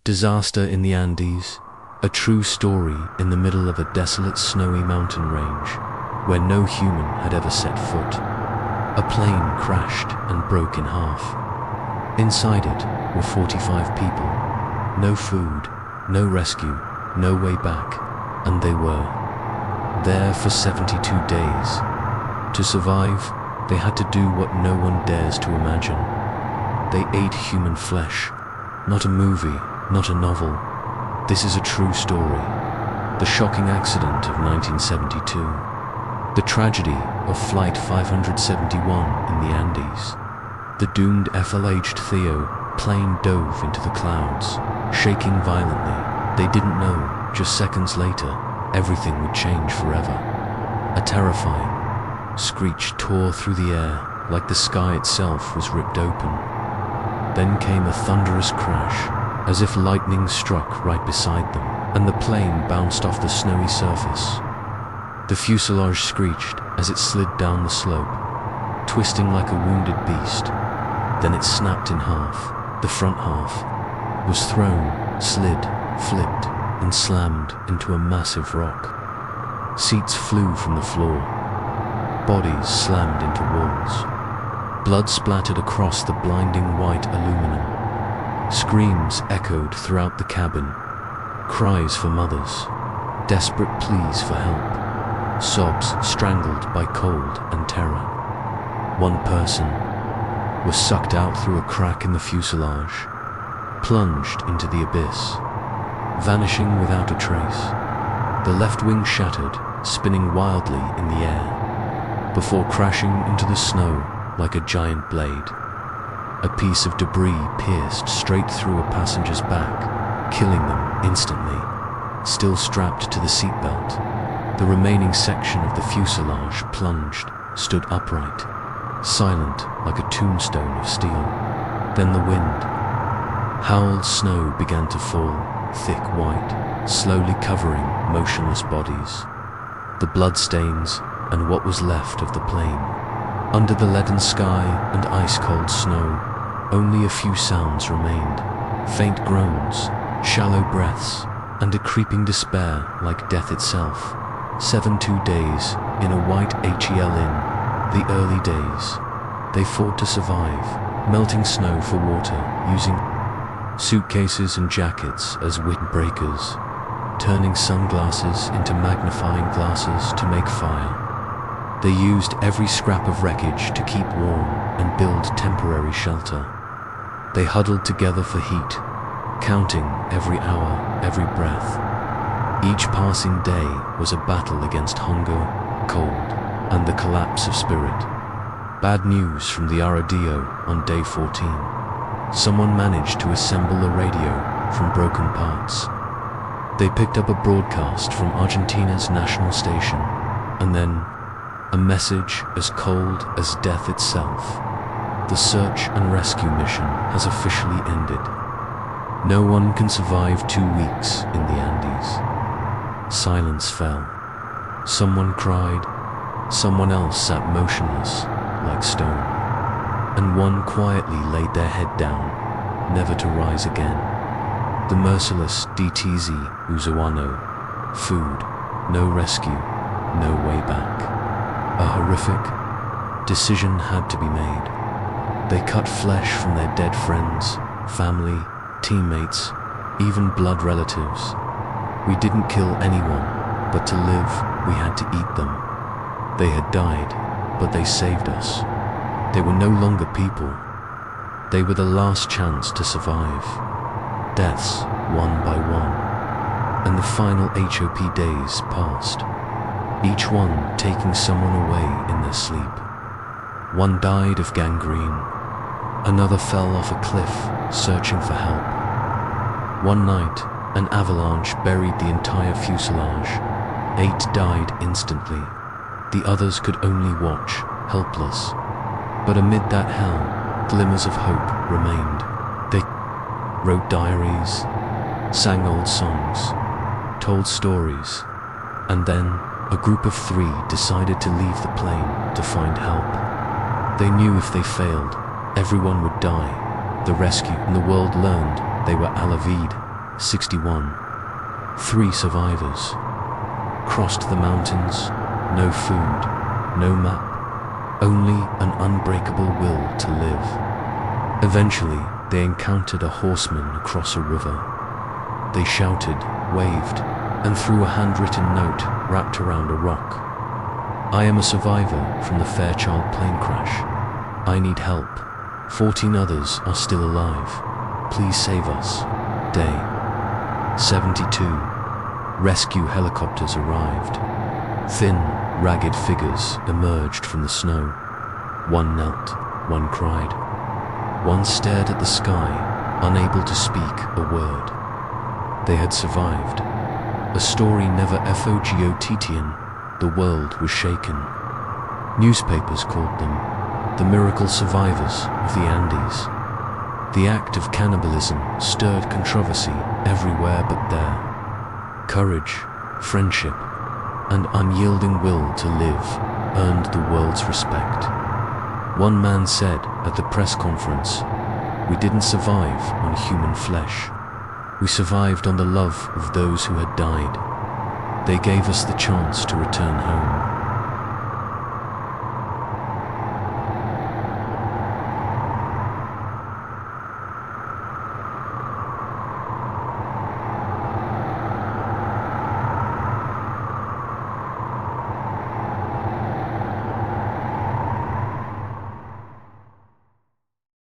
Disaster in the Andes, a true story in the middle of a desolate snowy mountain range where no human had ever set foot. A plane crashed and broke in half. Inside it were 45 people. No food, no rescue, no way back, and they were there for 72 days. To survive, they had to do what no one dares to imagine. They ate human flesh. Not a movie, not a novel. This is a true story. The shocking accident of 1972. The tragedy of Flight 571 in the Andes. The doomed FL-aged Theo plane dove into the clouds, shaking violently. They didn't know, just seconds later, everything would change forever. A terrifying screech tore through the air like the sky itself was ripped open. Then came a thunderous crash, as if lightning struck right beside them, and the plane bounced off the snowy surface. The fuselage screeched as it slid down the slope, twisting like a wounded beast. Then it snapped in half. The front half was thrown, slid, flipped, and slammed into a massive rock. Seats flew from the floor. Bodies slammed into walls. Blood splattered across the blinding white aluminum. Screams echoed throughout the cabin. Cries for mothers. Desperate pleas for help. Sobs strangled by cold and terror. One person was sucked out through a crack in the fuselage, plunged into the abyss, vanishing without a trace. The left wing shattered, spinning wildly in the air, before crashing into the snow like a giant blade. A piece of debris pierced straight through a passenger's back, killing them instantly. Still strapped to the seatbelt, the remaining section of the fuselage plunged, stood upright, silent like a tombstone of steel. Then the wind. Howled snow began to fall, thick white, slowly covering motionless bodies. The bloodstains and what was left of the plane. Under the leaden sky and ice-cold snow, only a few sounds remained. Faint groans, shallow breaths, and a creeping despair like death itself. 72 days in a white HEL inn, the early days. They fought to survive, melting snow for water, using suitcases and jackets as windbreakers, turning sunglasses into magnifying glasses to make fire. They used every scrap of wreckage to keep warm and build temporary shelter. They huddled together for heat, counting every hour, every breath. Each passing day was a battle against hunger, cold, and the collapse of spirit. Bad news from the Arrodillo on day 14. Someone managed to assemble a radio from broken parts. They picked up a broadcast from Argentina's national station, and then a message as cold as death itself. The search and rescue mission has officially ended. No one can survive 2 weeks in the Andes. Silence fell. Someone cried. Someone else sat motionless, like stone. And one quietly laid their head down, never to rise again. The merciless DTZ Uzuano. Food, no rescue, no way back. A horrific decision had to be made. They cut flesh from their dead friends, family, teammates, even blood relatives. We didn't kill anyone, but to live, we had to eat them. They had died, but they saved us. They were no longer people. They were the last chance to survive. Deaths, one by one. And the final HOP days passed, each one taking someone away in their sleep. One died of gangrene. Another fell off a cliff, searching for help. One night, an avalanche buried the entire fuselage. 8 died instantly. The others could only watch, helpless. But amid that hell, glimmers of hope remained. They wrote diaries, sang old songs, told stories, and then a group of 3 decided to leave the plane to find help. They knew if they failed, everyone would die. The rescue and the world learned they were à la vide, 61. 3 survivors. Crossed the mountains, no food, no map, only an unbreakable will to live. Eventually, they encountered a horseman across a river. They shouted, waved, and threw a handwritten note wrapped around a rock. I am a survivor from the Fairchild plane crash. I need help. 14 others are still alive. Please save us. Day 72. Rescue helicopters arrived. Thin, ragged figures emerged from the snow. One knelt, one cried. One stared at the sky, unable to speak a word. They had survived. A story never forgotten. The world was shaken. Newspapers called them the miracle survivors of the Andes. The act of cannibalism stirred controversy everywhere but there. Courage, friendship, and unyielding will to live earned the world's respect. One man said at the press conference, "We didn't survive on human flesh. We survived on the love of those who had died. They gave us the chance to return home."